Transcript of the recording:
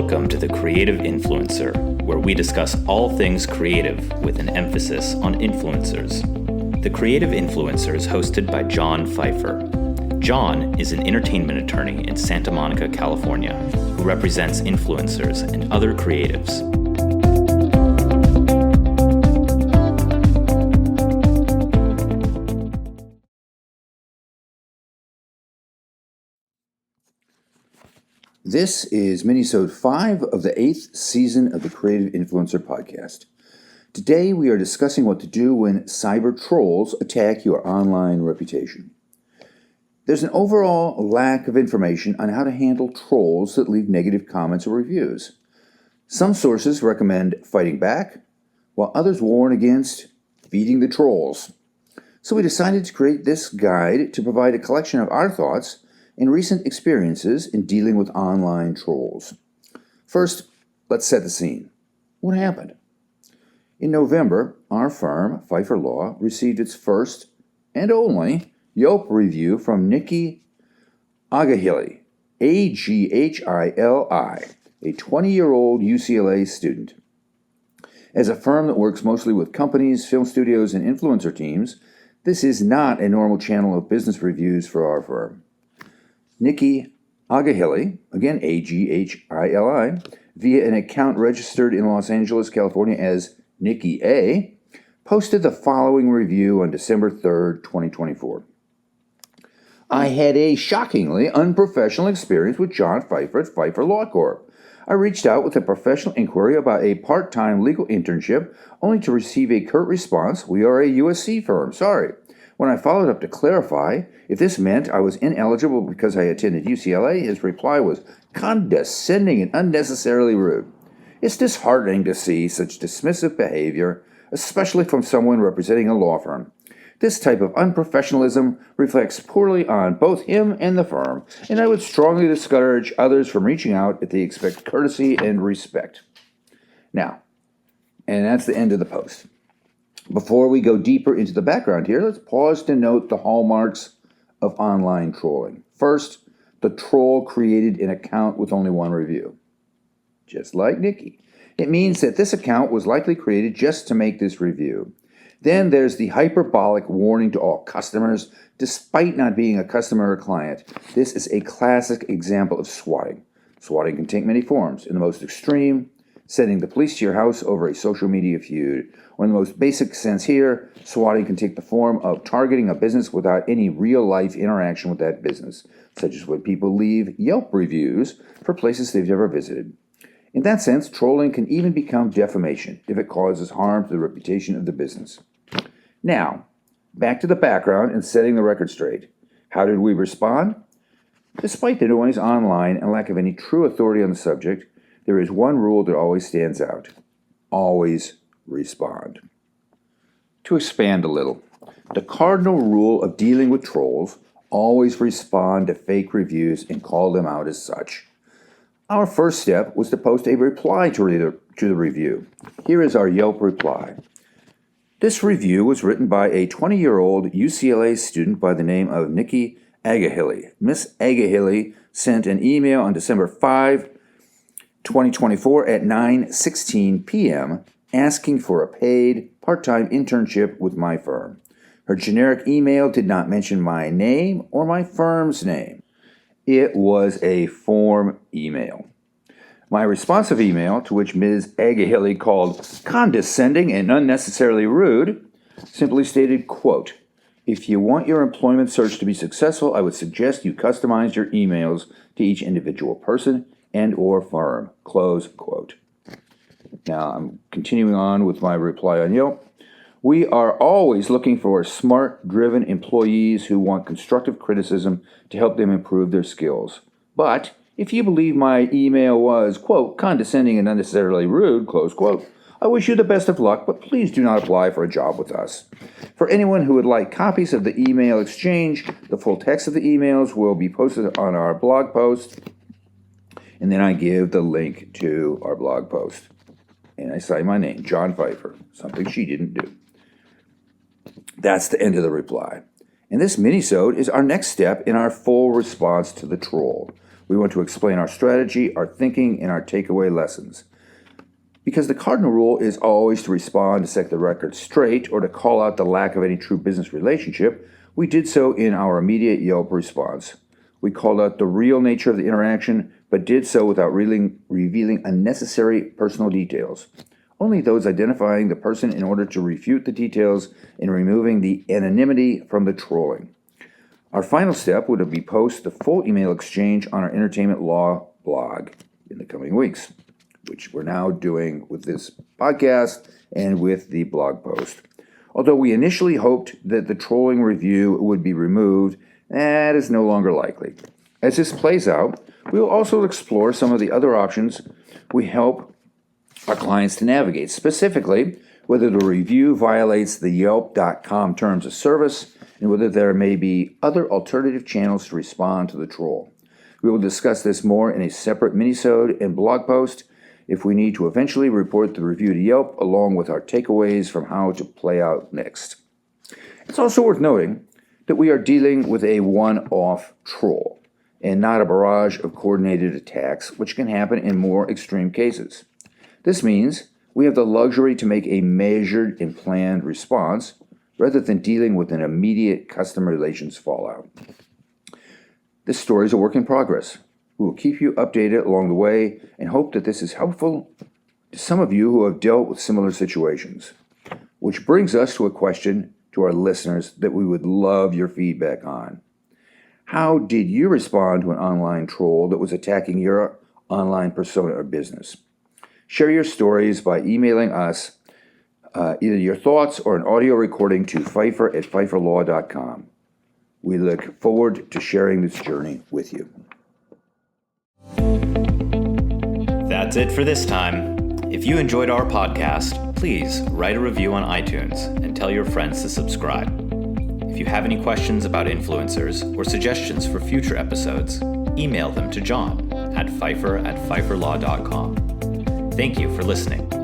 Welcome to The Creative Influencer, where we discuss all things creative with an emphasis on influencers. The Creative Influencer is hosted by John Pfeiffer. John is an entertainment attorney in Santa Monica, California, who represents influencers and other creatives. This is Minisode 5 of the 8th season of the Creative Influencer podcast. Today we are discussing what to do when cyber trolls attack your online reputation. There's an overall lack of information on how to handle trolls that leave negative comments or reviews. Some sources recommend fighting back, while others warn against feeding the trolls. So we decided to create this guide to provide a collection of our thoughts and recent experiences in dealing with online trolls. First, let's set the scene. What happened? In November, our firm, Pfeiffer Law, received its first and only Yelp review from Nikki Agahili, A-G-H-I-L-I, a 20-year-old UCLA student. As a firm that works mostly with companies, film studios, and influencer teams, this is not a normal channel of business reviews for our firm. Nikki Agahili, again A-G-H-I-L-I, via an account registered in Los Angeles, California as Nikki A, posted the following review on December 3rd, 2024. I had a shockingly unprofessional experience with John Pfeiffer at Pfeiffer Law Corp. I reached out with a professional inquiry about a part-time legal internship, only to receive a curt response, "We are a USC firm, sorry." When I followed up to clarify if this meant I was ineligible because I attended UCLA, his reply was condescending and unnecessarily rude. It's disheartening to see such dismissive behavior, especially from someone representing a law firm. This type of unprofessionalism reflects poorly on both him and the firm, and I would strongly discourage others from reaching out if they expect courtesy and respect. Now, and that's the end of the post. Before we go deeper into the background here, let's pause to note the hallmarks of online trolling. First, the troll created an account with only one review. Just like Nikki. It means that this account was likely created just to make this review. Then there's the hyperbolic warning to all customers, despite not being a customer or client. This is a classic example of swatting. Swatting can take many forms. In the most extreme, sending the police to your house over a social media feud. Or in the most basic sense here, swatting can take the form of targeting a business without any real-life interaction with that business, such as when people leave Yelp reviews for places they've never visited. In that sense, trolling can even become defamation if it causes harm to the reputation of the business. Now, back to the background and setting the record straight. How did we respond? Despite the noise online and lack of any true authority on the subject, there is one rule that always stands out. Always respond. To expand a little, the cardinal rule of dealing with trolls: always respond to fake reviews and call them out as such. Our first step was to post a reply to the review. Here is our Yelp reply. This review was written by a 20-year-old UCLA student by the name of Nikki Agahili. Miss Agahili sent an email on December 5, 2024 at 9:16 p.m. asking for a paid part-time internship with my firm. Her generic email did not mention my name or my firm's name. It was a form email. My responsive email, to which Ms. Agahili called condescending and unnecessarily rude, simply stated, quote, "If you want your employment search to be successful, I would suggest you customize your emails to each individual person and or firm," close quote. Now, I'm continuing on with my reply on Yelp. We are always looking for smart, driven employees who want constructive criticism to help them improve their skills. But if you believe my email was, quote, condescending and unnecessarily rude, close quote, I wish you the best of luck, but please do not apply for a job with us. For anyone who would like copies of the email exchange, the full text of the emails will be posted on our blog post. And then I give the link to our blog post. And I cite my name, John Pfeiffer, something she didn't do. That's the end of the reply. And this minisode is our next step in our full response to the troll. We want to explain our strategy, our thinking, and our takeaway lessons. Because the cardinal rule is always to respond to set the record straight or to call out the lack of any true business relationship, we did so in our immediate Yelp response. We called out the real nature of the interaction, but did so without revealing unnecessary personal details. Only those identifying the person in order to refute the details and removing the anonymity from the trolling. Our final step would be post the full email exchange on our entertainment law blog in the coming weeks, which we're now doing with this podcast and with the blog post. Although we initially hoped that the trolling review would be removed, that is no longer likely. As this plays out, we will also explore some of the other options we help our clients to navigate, specifically whether the review violates the Yelp.com terms of service and whether there may be other alternative channels to respond to the troll. We will discuss this more in a separate minisode and blog post if we need to eventually report the review to Yelp along with our takeaways from how to play out next. It's also worth noting that we are dealing with a one-off troll and not a barrage of coordinated attacks, which can happen in more extreme cases. This means we have the luxury to make a measured and planned response rather than dealing with an immediate customer relations fallout. This story is a work in progress. We will keep you updated along the way and hope that this is helpful to some of you who have dealt with similar situations. Which brings us to a question to our listeners that we would love your feedback on. How did you respond to an online troll that was attacking your online persona or business? Share your stories by emailing us either your thoughts or an audio recording to Pfeiffer@pfeifferlaw.com. We look forward to sharing this journey with you. That's it for this time. If you enjoyed our podcast, please write a review on iTunes and tell your friends to subscribe. If you have any questions about influencers or suggestions for future episodes, email them to John at Pfeiffer@pfeifferlaw.com. Thank you for listening.